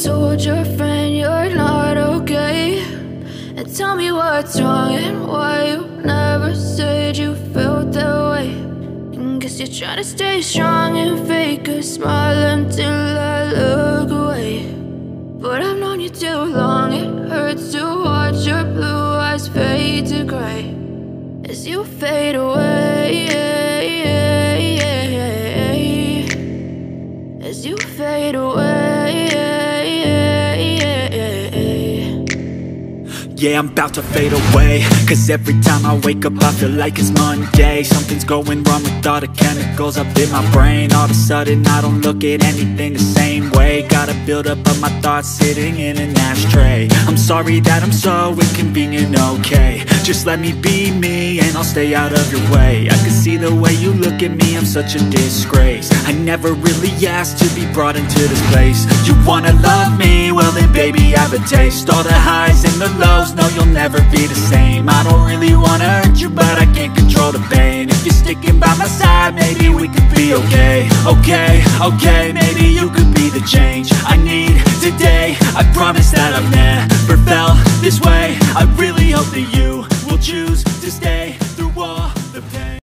told your friend you're not okay? And tell me what's wrong and why you never said you felt that way. And guess you're trying to stay strong and fake a smile until I look away. But I've known you too long, it hurts to watch your blue eyes fade to grey as you fade away, as you fade away. Yeah, I'm about to fade away, cause every time I wake up I feel like it's Monday. Something's going wrong with all the chemicals up in my brain. All of a sudden I don't look at anything the same way. Gotta build up of my thoughts sitting in an ashtray. I'm sorry that I'm so inconvenient, okay? Just let me be me and I'll stay out of your way. I can see the way you look at me, I'm such a disgrace. I never really asked to be brought into this place. You wanna love me? Well then baby I have a taste. All the highs and the lows, no you'll never be the same. I don't really wanna hurt you but I can't control the pain. If you're sticking by my side maybe we could be okay. Okay, maybe you could be the change I need today. I promise that I've